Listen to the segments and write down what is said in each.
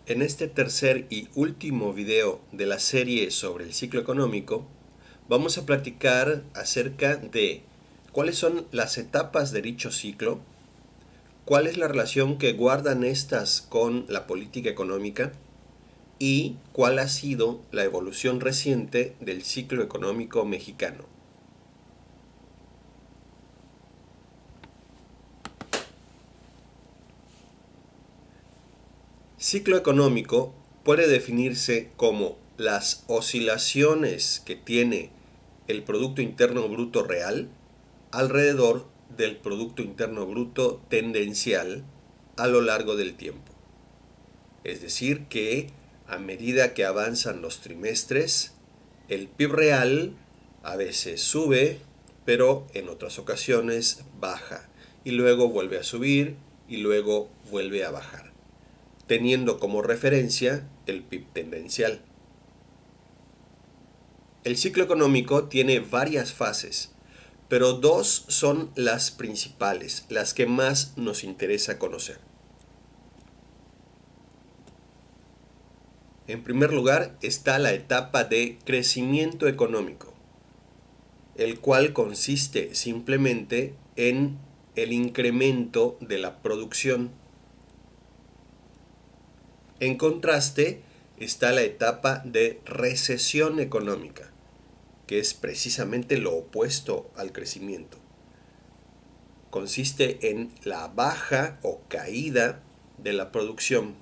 En este tercer y último video de la serie sobre el ciclo económico, vamos a platicar acerca de cuáles son las etapas de dicho ciclo, cuál es la relación que guardan estas con la política económica y cuál ha sido la evolución reciente del ciclo económico mexicano. Ciclo económico puede definirse como las oscilaciones que tiene el Producto Interno Bruto real alrededor del Producto Interno Bruto tendencial a lo largo del tiempo. Es decir, que a medida que avanzan los trimestres, el PIB real a veces sube, pero en otras ocasiones baja, y luego vuelve a subir y luego vuelve a bajar, teniendo como referencia el PIB tendencial. El ciclo económico tiene varias fases, pero dos son las principales, las que más nos interesa conocer. En primer lugar está la etapa de crecimiento económico, el cual consiste simplemente en el incremento de la producción. En contraste está la etapa de recesión económica, que es precisamente lo opuesto al crecimiento. Consiste en la baja o caída de la producción.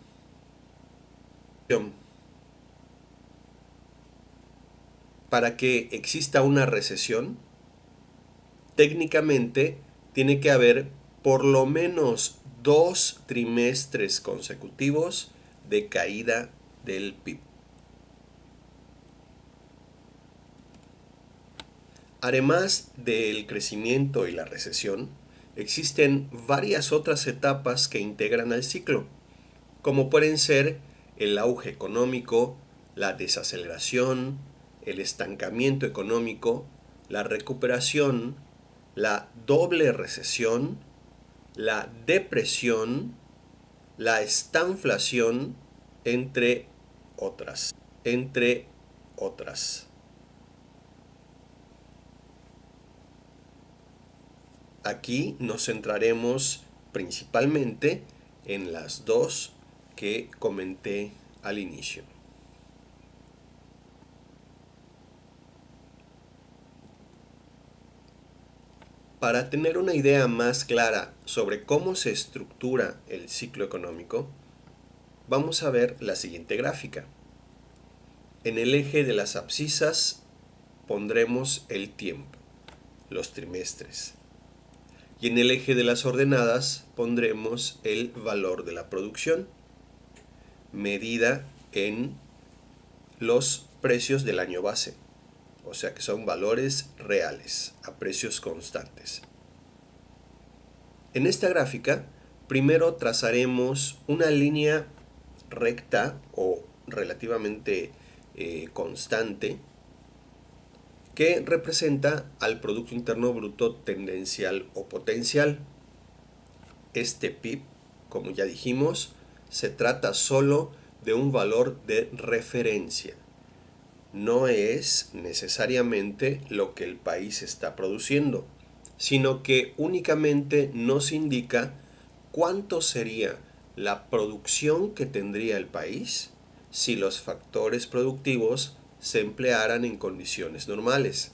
Para que exista una recesión, técnicamente tiene que haber por lo menos 2 trimestres consecutivos de caída del PIB. Además del crecimiento y la recesión, existen varias otras etapas que integran al ciclo, como pueden ser el auge económico, la desaceleración, el estancamiento económico, la recuperación, la doble recesión, la depresión, la estanflación, entre otras. Aquí nos centraremos principalmente en las dos que comenté al inicio. Para tener una idea más clara sobre cómo se estructura el ciclo económico, vamos a ver la siguiente gráfica. En el eje de las abscisas pondremos el tiempo, los trimestres. Y en el eje de las ordenadas pondremos el valor de la producción, medida en los precios del año base. O sea que son valores reales, a precios constantes. En esta gráfica, primero trazaremos una línea recta o relativamente constante que representa al Producto Interno Bruto tendencial o potencial. Este PIB, como ya dijimos, se trata solo de un valor de referencia. No es necesariamente lo que el país está produciendo, sino que únicamente nos indica cuánto sería la producción que tendría el país si los factores productivos se emplearan en condiciones normales.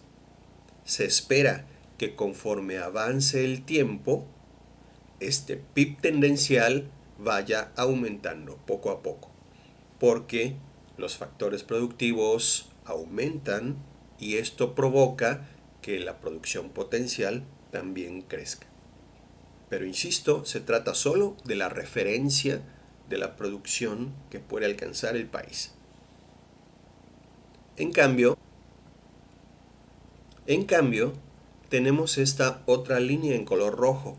Se espera que conforme avance el tiempo, este PIB tendencial vaya aumentando poco a poco, porque los factores productivos aumentan y esto provoca que la producción potencial también crezca. Pero insisto, se trata solo de la referencia de la producción que puede alcanzar el país. En cambio, tenemos esta otra línea en color rojo,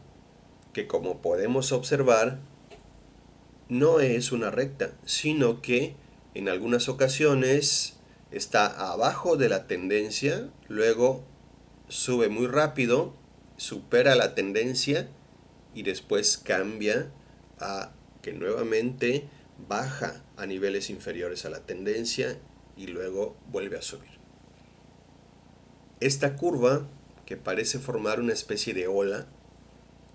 que como podemos observar, no es una recta, sino que en algunas ocasiones está abajo de la tendencia, luego sube muy rápido, supera la tendencia y después cambia a que nuevamente baja a niveles inferiores a la tendencia y luego vuelve a subir. Esta curva, que parece formar una especie de ola,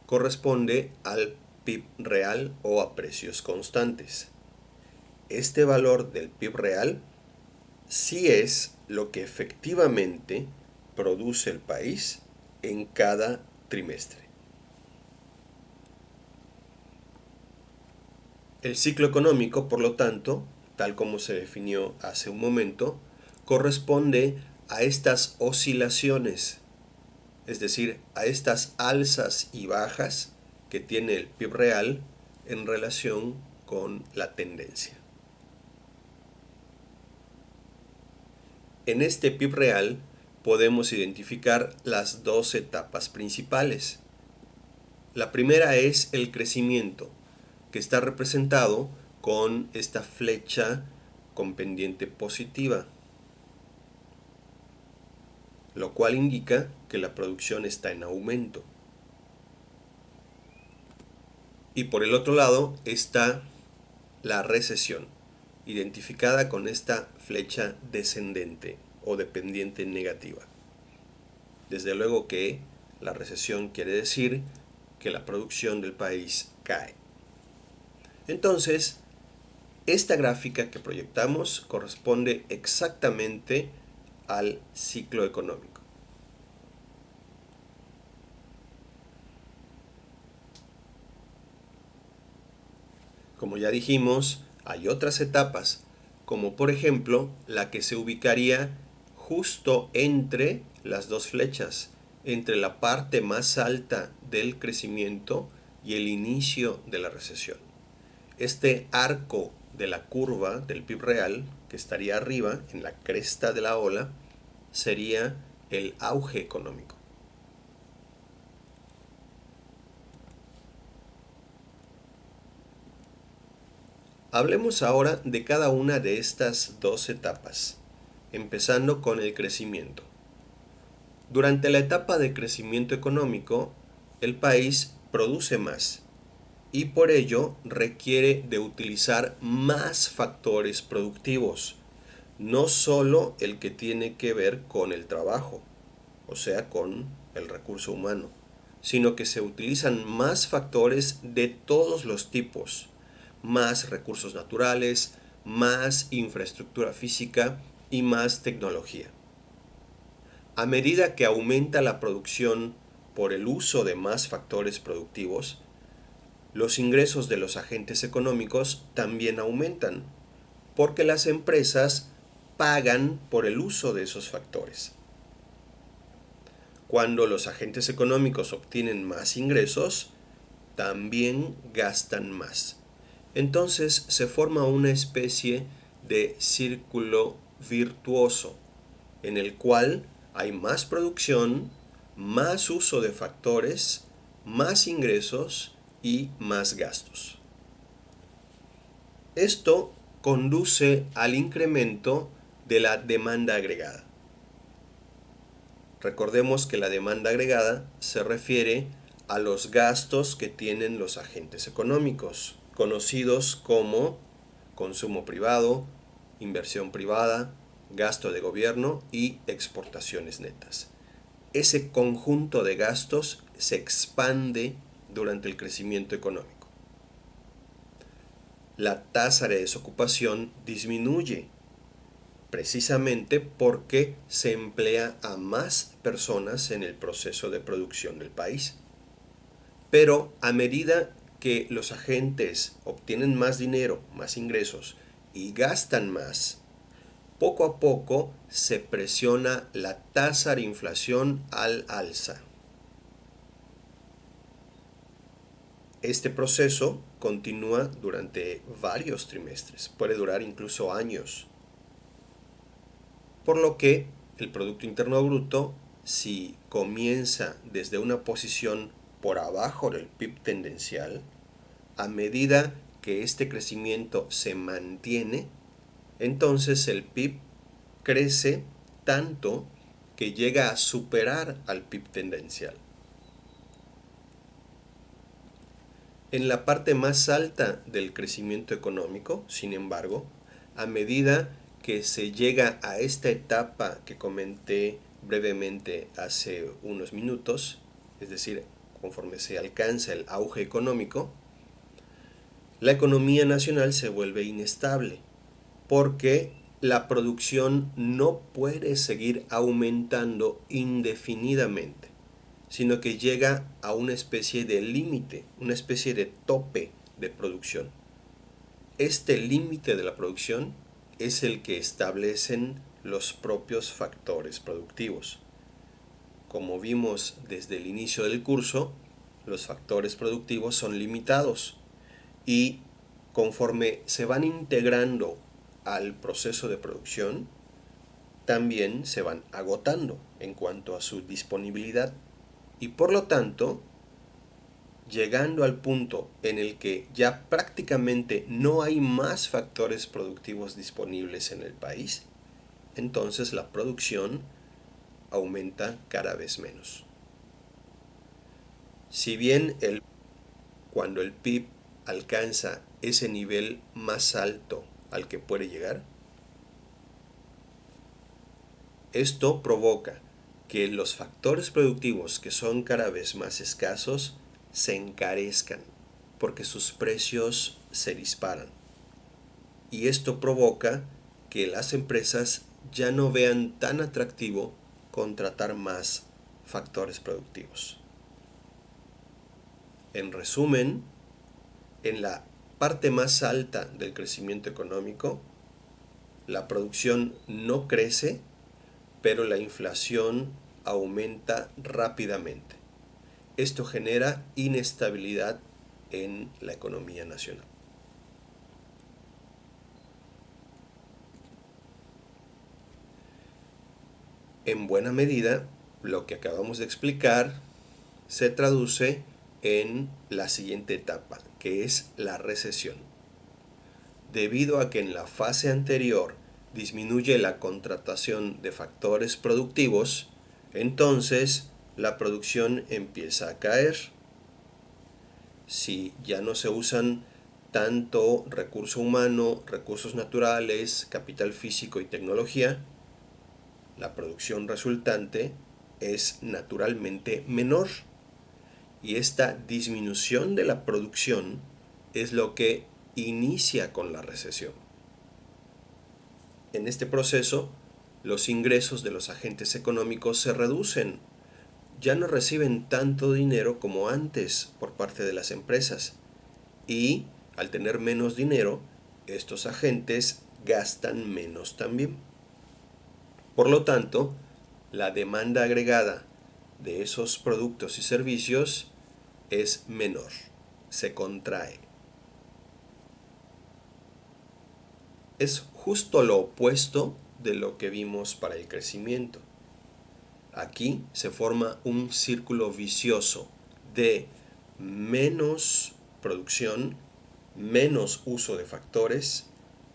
corresponde al PIB real o a precios constantes. Este valor del PIB real sí es lo que efectivamente produce el país en cada trimestre. El ciclo económico, por lo tanto, tal como se definió hace un momento, corresponde a estas oscilaciones, es decir, a estas alzas y bajas que tiene el PIB real en relación con la tendencia. En este PIB real podemos identificar las dos etapas principales. La primera es el crecimiento, que está representado con esta flecha con pendiente positiva, lo cual indica que la producción está en aumento. Y por el otro lado está la recesión, identificada con esta flecha descendente o de pendiente negativa. Desde luego que la recesión quiere decir que la producción del país cae. Entonces, esta gráfica que proyectamos corresponde exactamente al ciclo económico. Como ya dijimos, hay otras etapas, como por ejemplo la que se ubicaría justo entre las dos flechas, entre la parte más alta del crecimiento y el inicio de la recesión. Este arco de la curva del PIB real, que estaría arriba, en la cresta de la ola, sería el auge económico. Hablemos ahora de cada una de estas dos etapas, empezando con el crecimiento. Durante la etapa de crecimiento económico, el país produce más y por ello requiere de utilizar más factores productivos, no solo el que tiene que ver con el trabajo, o sea, con el recurso humano, sino que se utilizan más factores de todos los tipos, más recursos naturales, más infraestructura física y más tecnología. A medida que aumenta la producción por el uso de más factores productivos, los ingresos de los agentes económicos también aumentan, porque las empresas pagan por el uso de esos factores. Cuando los agentes económicos obtienen más ingresos, también gastan más. Entonces se forma una especie de círculo virtuoso, en el cual hay más producción, más uso de factores, más ingresos y más gastos. Esto conduce al incremento de la demanda agregada. Recordemos que la demanda agregada se refiere a los gastos que tienen los agentes económicos, conocidos como consumo privado, inversión privada, gasto de gobierno y exportaciones netas. Ese conjunto de gastos se expande durante el crecimiento económico. La tasa de desocupación disminuye, precisamente porque se emplea a más personas en el proceso de producción del país. Pero a medida que los agentes obtienen más dinero, más ingresos y gastan más, poco a poco se presiona la tasa de inflación al alza. Este proceso continúa durante varios trimestres, puede durar incluso años. Por lo que el Producto Interno Bruto, si comienza desde una posición por abajo del PIB tendencial, a medida que este crecimiento se mantiene, entonces el PIB crece tanto que llega a superar al PIB tendencial. En la parte más alta del crecimiento económico, sin embargo, a medida que se llega a esta etapa que comenté brevemente hace unos minutos, es decir, conforme se alcanza el auge económico, la economía nacional se vuelve inestable porque la producción no puede seguir aumentando indefinidamente, sino que llega a una especie de límite, una especie de tope de producción. Este límite de la producción es el que establecen los propios factores productivos. Como vimos desde el inicio del curso, los factores productivos son limitados y conforme se van integrando al proceso de producción, también se van agotando en cuanto a su disponibilidad y por lo tanto, llegando al punto en el que ya prácticamente no hay más factores productivos disponibles en el país, entonces la producción aumenta cada vez menos. Si bien cuando el PIB alcanza ese nivel más alto al que puede llegar, esto provoca que los factores productivos que son cada vez más escasos se encarezcan porque sus precios se disparan. Y esto provoca que las empresas ya no vean tan atractivo contratar más factores productivos. En resumen, en la parte más alta del crecimiento económico, la producción no crece, pero la inflación aumenta rápidamente. Esto genera inestabilidad en la economía nacional. En buena medida, lo que acabamos de explicar se traduce en la siguiente etapa, que es la recesión. Debido a que en la fase anterior disminuye la contratación de factores productivos, entonces la producción empieza a caer. Si ya no se usan tanto recurso humano, recursos naturales, capital físico y tecnología, la producción resultante es naturalmente menor. Y esta disminución de la producción es lo que inicia con la recesión. En este proceso, los ingresos de los agentes económicos se reducen. Ya no reciben tanto dinero como antes por parte de las empresas. Y al tener menos dinero, estos agentes gastan menos también. Por lo tanto, la demanda agregada de esos productos y servicios es menor, se contrae. Es justo lo opuesto de lo que vimos para el crecimiento. Aquí se forma un círculo vicioso de menos producción, menos uso de factores,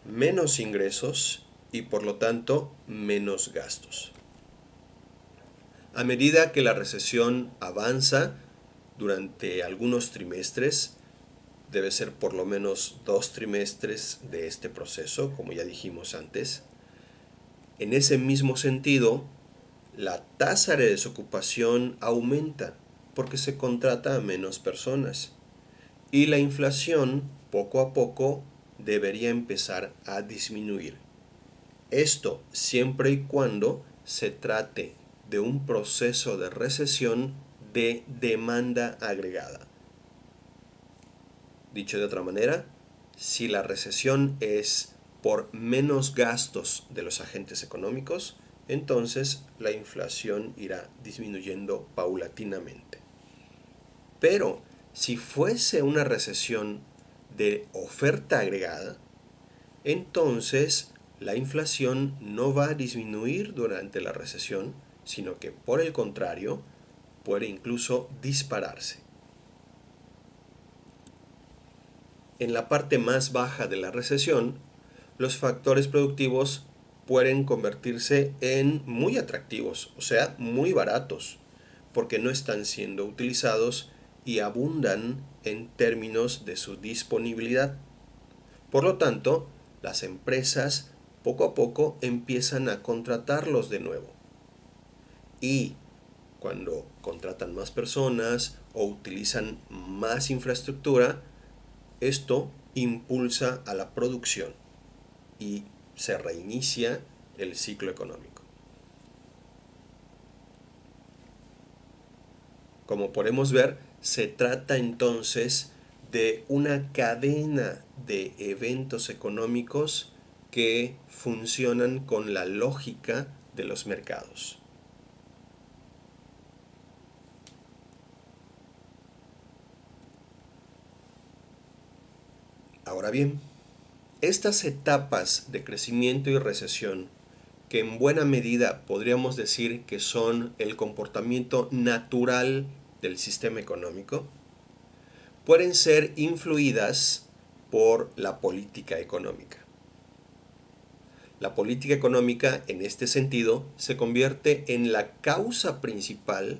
menos ingresos y por lo tanto menos gastos. A medida que la recesión avanza durante algunos trimestres, debe ser por lo menos 2 trimestres de este proceso, como ya dijimos antes. En ese mismo sentido, la tasa de desocupación aumenta porque se contrata a menos personas y la inflación poco a poco debería empezar a disminuir. Esto siempre y cuando se trate de un proceso de recesión de demanda agregada. Dicho de otra manera, si la recesión es por menos gastos de los agentes económicos, entonces la inflación irá disminuyendo paulatinamente. Pero si fuese una recesión de oferta agregada, entonces la inflación no va a disminuir durante la recesión, sino que por el contrario puede incluso dispararse. En la parte más baja de la recesión, los factores productivos pueden convertirse en muy atractivos, o sea, muy baratos, porque no están siendo utilizados y abundan en términos de su disponibilidad. Por lo tanto, las empresas poco a poco empiezan a contratarlos de nuevo. Y cuando contratan más personas o utilizan más infraestructura, esto impulsa a la producción y se reinicia el ciclo económico. Como podemos ver, se trata entonces de una cadena de eventos económicos que funcionan con la lógica de los mercados. Ahora bien, estas etapas de crecimiento y recesión, que en buena medida podríamos decir que son el comportamiento natural del sistema económico, pueden ser influidas por la política económica. La política económica, en este sentido, se convierte en la causa principal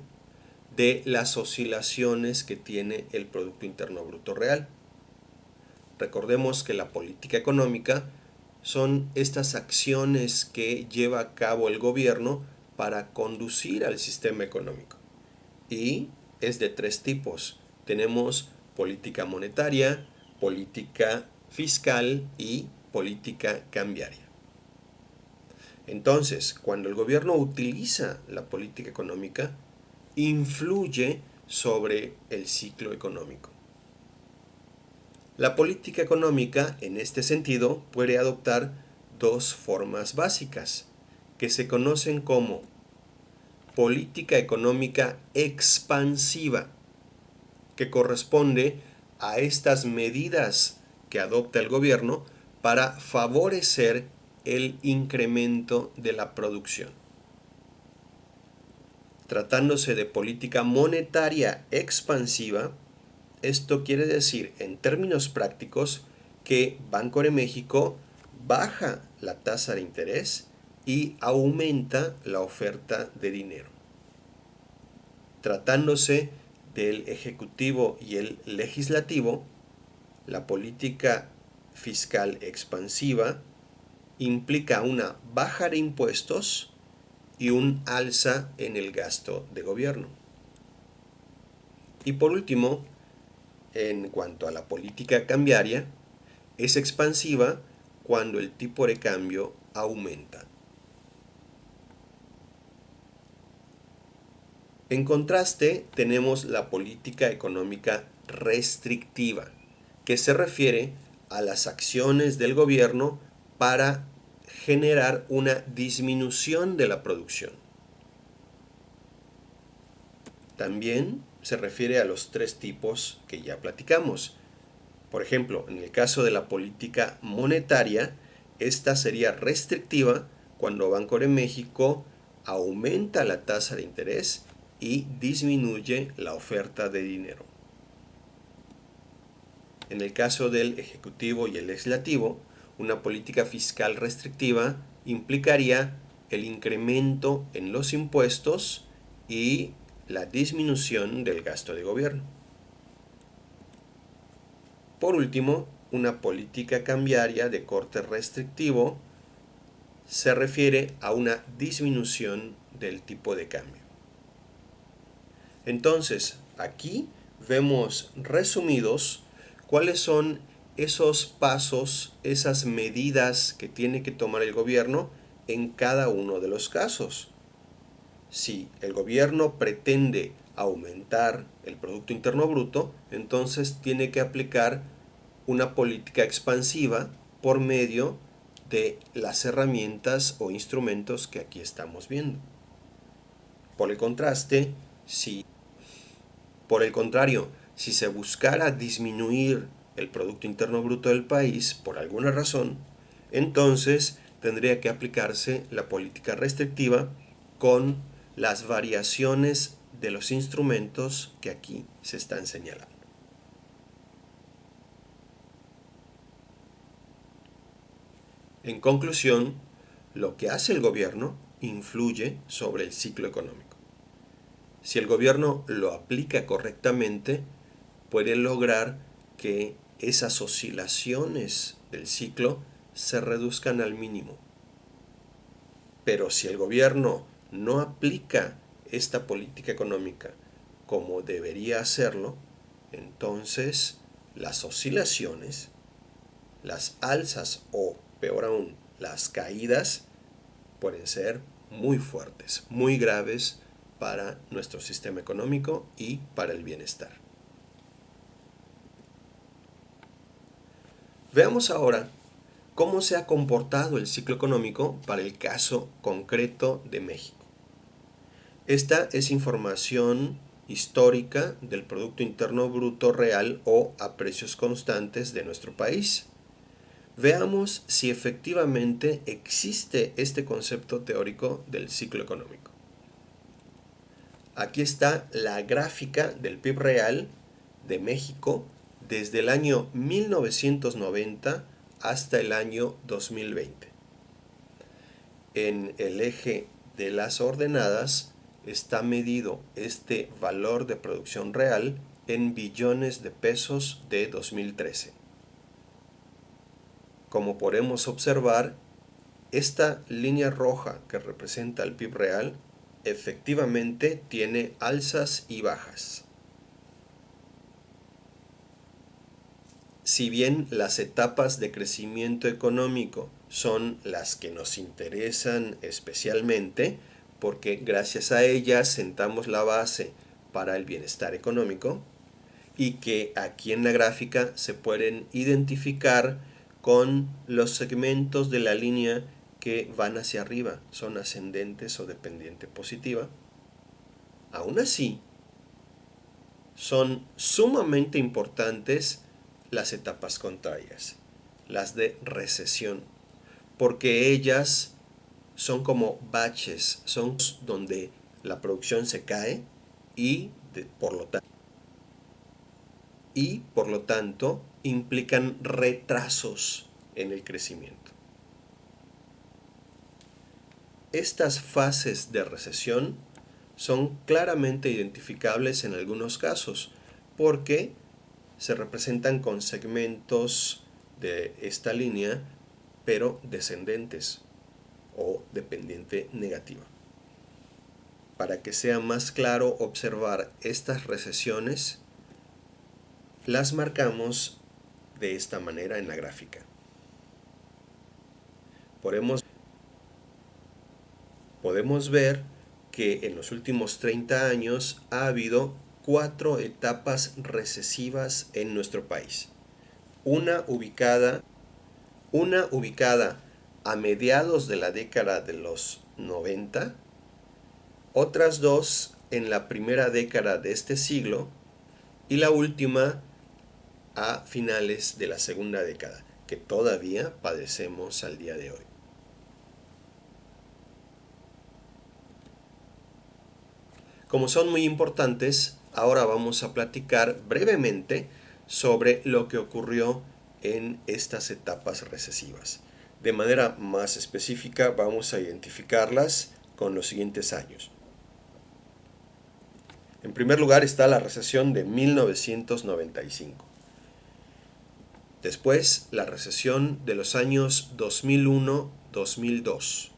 de las oscilaciones que tiene el Producto Interno Bruto real. Recordemos que la política económica son estas acciones que lleva a cabo el gobierno para conducir al sistema económico. Y es de tres tipos. Tenemos política monetaria, política fiscal y política cambiaria. Entonces, cuando el gobierno utiliza la política económica, influye sobre el ciclo económico. La política económica, en este sentido, puede adoptar dos formas básicas, que se conocen como política económica expansiva, que corresponde a estas medidas que adopta el gobierno para favorecer el incremento de la producción. Tratándose de política monetaria expansiva, esto quiere decir, en términos prácticos, que Banco de México baja la tasa de interés y aumenta la oferta de dinero. Tratándose del Ejecutivo y el Legislativo, la política fiscal expansiva implica una baja de impuestos y un alza en el gasto de gobierno. Y por último, en cuanto a la política cambiaria, es expansiva cuando el tipo de cambio aumenta. En contraste, tenemos la política económica restrictiva, que se refiere a las acciones del gobierno para generar una disminución de la producción. También se refiere a los tres tipos que ya platicamos. Por ejemplo, en el caso de la política monetaria, esta sería restrictiva cuando Banco de México aumenta la tasa de interés y disminuye la oferta de dinero. En el caso del Ejecutivo y el Legislativo, una política fiscal restrictiva implicaría el incremento en los impuestos y la disminución del gasto de gobierno. Por último, una política cambiaria de corte restrictivo se refiere a una disminución del tipo de cambio. Entonces, aquí vemos resumidos cuáles son esos pasos, esas medidas que tiene que tomar el gobierno en cada uno de los casos. Si el gobierno pretende aumentar el Producto Interno Bruto, entonces tiene que aplicar una política expansiva por medio de las herramientas o instrumentos que aquí estamos viendo. Por el contrario, si se buscara disminuir el Producto Interno Bruto del país por alguna razón, entonces tendría que aplicarse la política restrictiva con las variaciones de los instrumentos que aquí se están señalando. En conclusión, lo que hace el gobierno influye sobre el ciclo económico. Si el gobierno lo aplica correctamente, puede lograr que esas oscilaciones del ciclo se reduzcan al mínimo. Pero si el gobierno no aplica esta política económica como debería hacerlo, entonces las oscilaciones, las alzas o, peor aún, las caídas pueden ser muy fuertes, muy graves para nuestro sistema económico y para el bienestar. Veamos ahora cómo se ha comportado el ciclo económico para el caso concreto de México. Esta es información histórica del Producto Interno Bruto real o a precios constantes de nuestro país. Veamos si efectivamente existe este concepto teórico del ciclo económico. Aquí está la gráfica del PIB real de México desde el año 1990 hasta el año 2020. En el eje de las ordenadas está medido este valor de producción real en billones de pesos de 2013. Como podemos observar, esta línea roja que representa el PIB real efectivamente tiene alzas y bajas. Si bien las etapas de crecimiento económico son las que nos interesan especialmente, porque gracias a ellas sentamos la base para el bienestar económico, y que aquí en la gráfica se pueden identificar con los segmentos de la línea que van hacia arriba, son ascendentes o de pendiente positiva. Aún así, son sumamente importantes las etapas contrarias, las de recesión, porque ellas son como baches, son donde la producción se cae y por lo tanto implican retrasos en el crecimiento. Estas fases de recesión son claramente identificables en algunos casos porque se representan con segmentos de esta línea pero descendentes o de pendiente negativa. Para que sea más claro observar estas recesiones, las marcamos de esta manera en la gráfica. Podemos ver que en los últimos 30 años ha habido 4 etapas recesivas en nuestro país. Una ubicada a mediados de la década de los 90, otras 2 en la primera década de este siglo y la última a finales de la segunda década, que todavía padecemos al día de hoy. Como son muy importantes, ahora vamos a platicar brevemente sobre lo que ocurrió en estas etapas recesivas. De manera más específica vamos a identificarlas con los siguientes años. En primer lugar está la recesión de 1995. Después, la recesión de los años 2001-2002.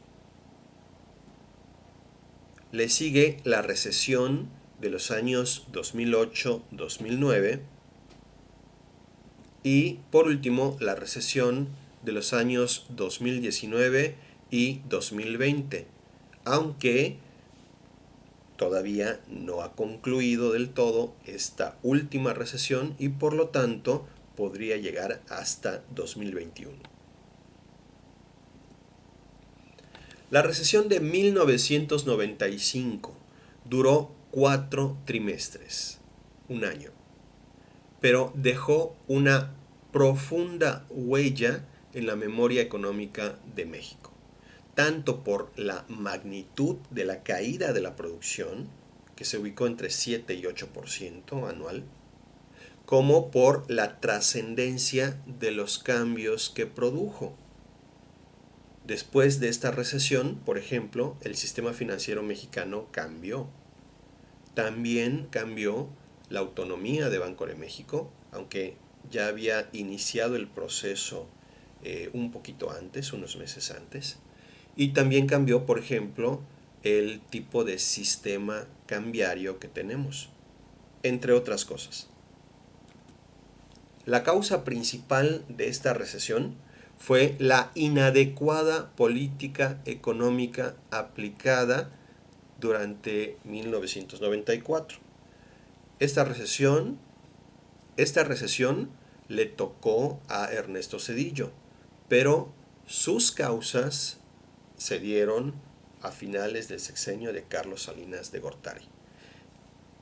Le sigue la recesión de los años 2008-2009. Y por último, la recesión de los años 2019 y 2020. Aunque todavía no ha concluido del todo esta última recesión y por lo tanto podría llegar hasta 2021. La recesión de 1995 duró 4 trimestres, un año, pero dejó una profunda huella en la memoria económica de México, tanto por la magnitud de la caída de la producción, que se ubicó entre 7 y 8% anual, como por la trascendencia de los cambios que produjo. Después de esta recesión, por ejemplo, el sistema financiero mexicano cambió. También cambió la autonomía de Banco de México, aunque ya había iniciado el proceso un poquito antes, unos meses antes. Y también cambió, por ejemplo, el tipo de sistema cambiario que tenemos, entre otras cosas. La causa principal de esta recesión fue la inadecuada política económica aplicada durante 1994. Esta recesión le tocó a Ernesto Zedillo, pero sus causas se dieron a finales del sexenio de Carlos Salinas de Gortari.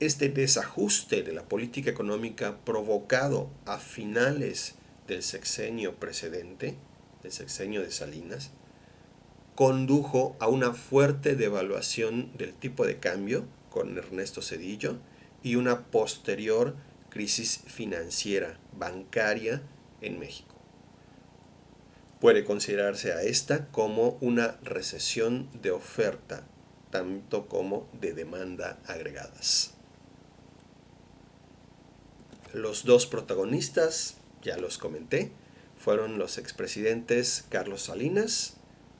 Este desajuste de la política económica provocado a finales del sexenio precedente, del sexenio de Salinas, condujo a una fuerte devaluación del tipo de cambio con Ernesto Zedillo y una posterior crisis financiera, bancaria en México. Puede considerarse a esta como una recesión de oferta, tanto como de demanda agregadas. Los dos protagonistas, ya los comenté, fueron los expresidentes Carlos Salinas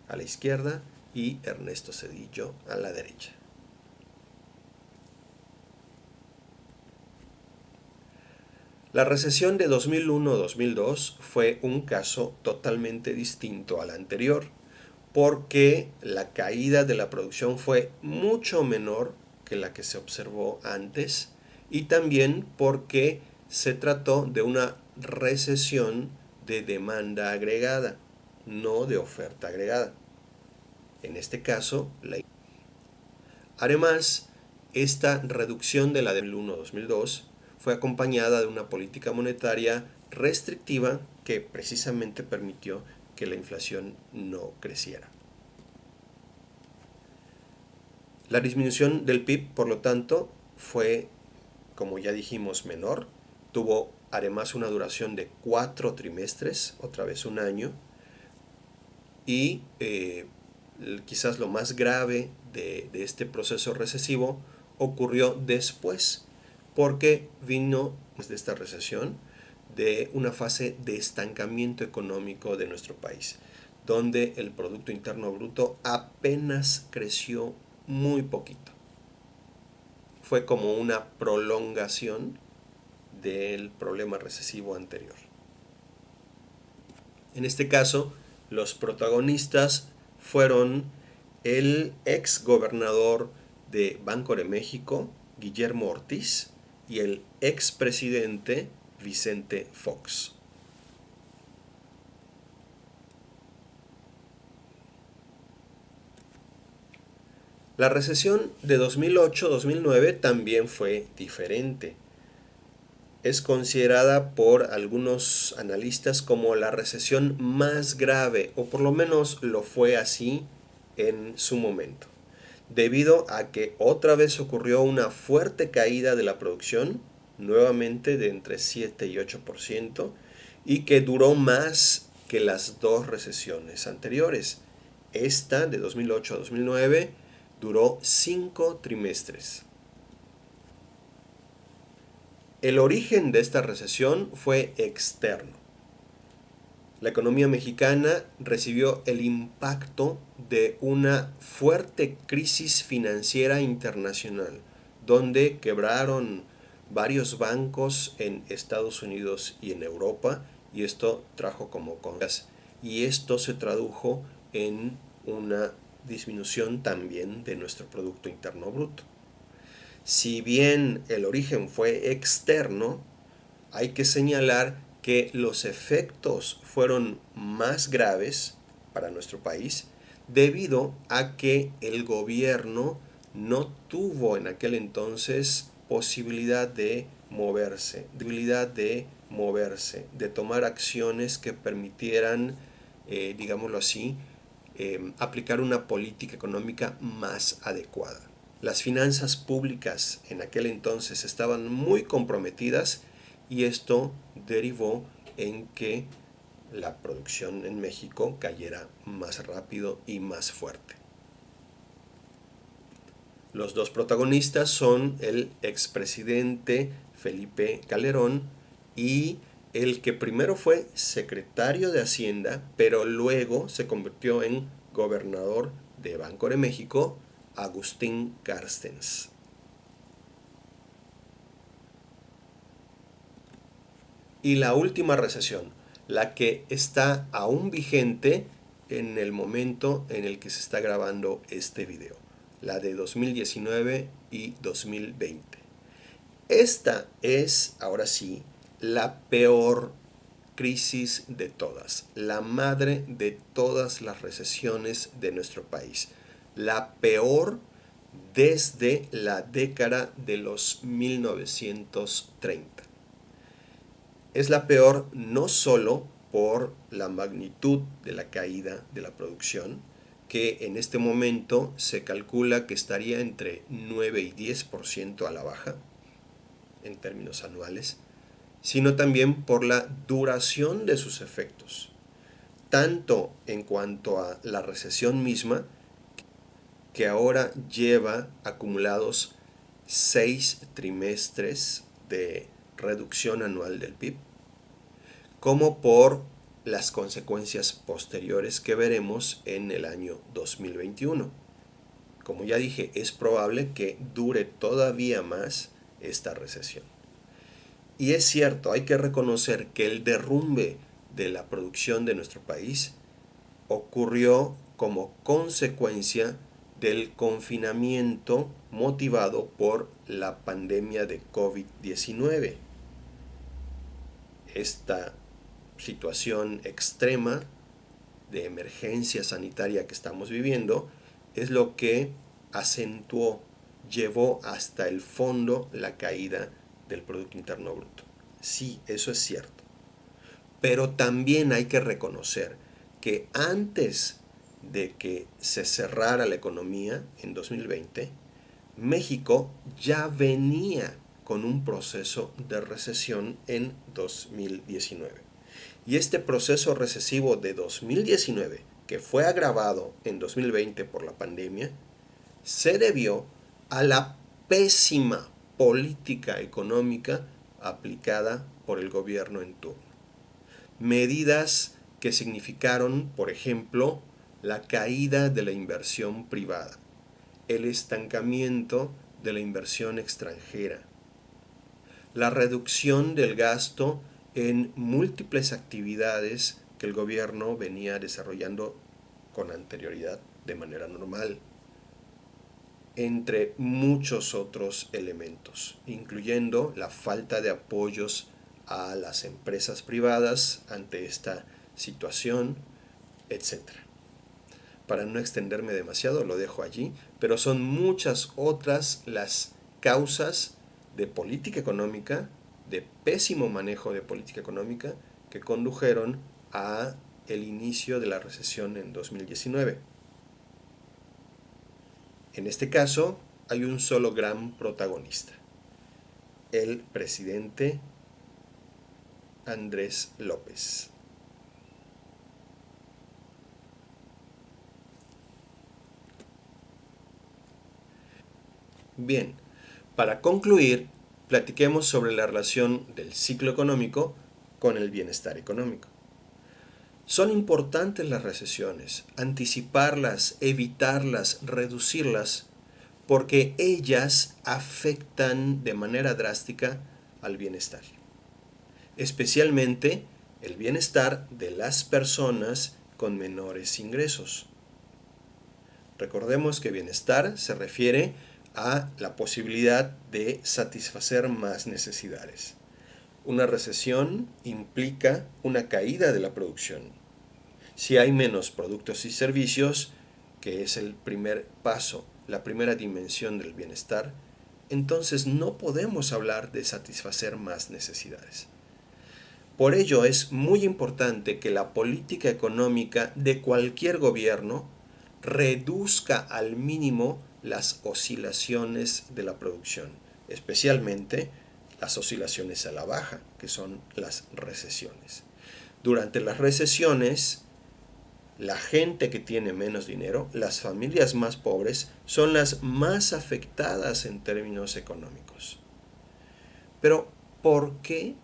a la izquierda y Ernesto Zedillo a la derecha. La recesión de 2001-2002 fue un caso totalmente distinto al anterior, porque la caída de la producción fue mucho menor que la que se observó antes y también porque se trató de una recesión de demanda agregada, no de oferta agregada. En este caso, además, esta reducción de la del 2001-2002 fue acompañada de una política monetaria restrictiva que precisamente permitió que la inflación no creciera. La disminución del PIB, por lo tanto, fue, como ya dijimos, menor. Tuvo además una duración de 4 trimestres, otra vez un año. Y quizás lo más grave de este proceso recesivo ocurrió después, porque vino de esta recesión de una fase de estancamiento económico de nuestro país, donde el Producto Interno Bruto apenas creció muy poquito. Fue como una prolongación del problema recesivo anterior. En este caso, los protagonistas fueron el ex gobernador de Banco de México, Guillermo Ortiz, y el ex presidente Vicente Fox. La recesión de 2008-2009 también fue diferente. Es considerada por algunos analistas como la recesión más grave, o por lo menos lo fue así en su momento, debido a que otra vez ocurrió una fuerte caída de la producción, nuevamente de entre 7 y 8%, y que duró más que las dos recesiones anteriores. Esta, de 2008 a 2009, duró 5 trimestres. El origen de esta recesión fue externo. La economía mexicana recibió el impacto de una fuerte crisis financiera internacional, donde quebraron varios bancos en Estados Unidos y en Europa, y esto trajo como consecuencia, y esto se tradujo en una disminución también de nuestro Producto Interno Bruto. Si bien el origen fue externo, hay que señalar que los efectos fueron más graves para nuestro país debido a que el gobierno no tuvo en aquel entonces posibilidad de moverse, de tomar acciones que permitieran, digámoslo así, aplicar una política económica más adecuada. Las finanzas públicas en aquel entonces estaban muy comprometidas y esto derivó en que la producción en México cayera más rápido y más fuerte. Los dos protagonistas son el expresidente Felipe Calderón y el que primero fue secretario de Hacienda, pero luego se convirtió en gobernador de Banco de México, Agustín Carstens. Y la última recesión, la que está aún vigente en el momento en el que se está grabando este video, la de 2019 y 2020. Esta es, ahora sí, la peor crisis de todas, la madre de todas las recesiones de nuestro país, la peor desde la década de los 1930. Es la peor no solo por la magnitud de la caída de la producción, que en este momento se calcula que estaría entre 9 y 10% a la baja en términos anuales, sino también por la duración de sus efectos, tanto en cuanto a la recesión misma, que ahora lleva acumulados 6 trimestres de reducción anual del PIB, como por las consecuencias posteriores que veremos en el año 2021. Como ya dije, es probable que dure todavía más esta recesión. Y es cierto, hay que reconocer que el derrumbe de la producción de nuestro país ocurrió como consecuencia del confinamiento motivado por la pandemia de COVID-19. Esta situación extrema de emergencia sanitaria que estamos viviendo es lo que acentuó, llevó hasta el fondo la caída del Producto Interno Bruto. Sí, eso es cierto. Pero también hay que reconocer que antes de que se cerrara la economía en 2020, México ya venía con un proceso de recesión en 2019. Y este proceso recesivo de 2019, que fue agravado en 2020 por la pandemia, se debió a la pésima política económica aplicada por el gobierno en turno. Medidas que significaron, por ejemplo, la caída de la inversión privada, el estancamiento de la inversión extranjera, la reducción del gasto en múltiples actividades que el gobierno venía desarrollando con anterioridad de manera normal, entre muchos otros elementos, incluyendo la falta de apoyos a las empresas privadas ante esta situación, etcétera. Para no extenderme demasiado, lo dejo allí, pero son muchas otras las causas de política económica, de pésimo manejo de política económica, que condujeron a el inicio de la recesión en 2019. En este caso, hay un solo gran protagonista, el presidente Andrés López. Bien, para concluir, platiquemos sobre la relación del ciclo económico con el bienestar económico. Son importantes las recesiones, anticiparlas, evitarlas, reducirlas, porque ellas afectan de manera drástica al bienestar, especialmente el bienestar de las personas con menores ingresos. Recordemos que bienestar se refiere a la posibilidad de satisfacer más necesidades. Una recesión implica una caída de la producción. Si hay menos productos y servicios, que es el primer paso, la primera dimensión del bienestar, entonces no podemos hablar de satisfacer más necesidades. Por ello es muy importante que la política económica de cualquier gobierno reduzca al mínimo las oscilaciones de la producción, especialmente las oscilaciones a la baja, que son las recesiones. Durante las recesiones, la gente que tiene menos dinero, las familias más pobres, son las más afectadas en términos económicos. Pero, ¿por qué?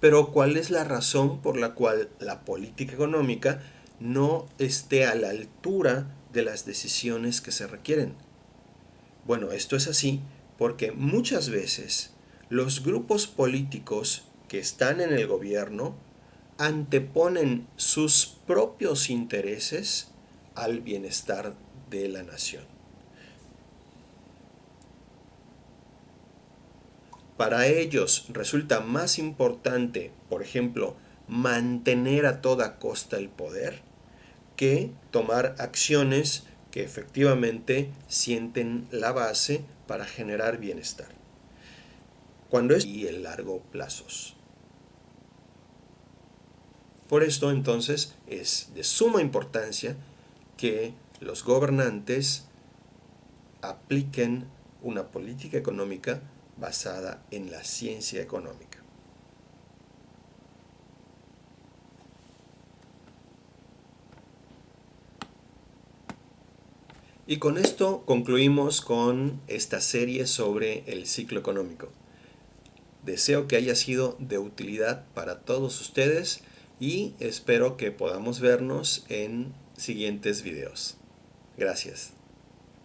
Pero, ¿cuál es la razón por la cual la política económica no esté a la altura de las decisiones que se requieren? Bueno, esto es así porque muchas veces los grupos políticos que están en el gobierno anteponen sus propios intereses al bienestar de la nación. Para ellos resulta más importante, por ejemplo, mantener a toda costa el poder que tomar acciones que efectivamente sienten la base para generar bienestar. Cuando es y el largo plazos. Por esto entonces es de suma importancia que los gobernantes apliquen una política económica basada en la ciencia económica. Y con esto concluimos con esta serie sobre el ciclo económico. Deseo que haya sido de utilidad para todos ustedes y espero que podamos vernos en siguientes videos. Gracias.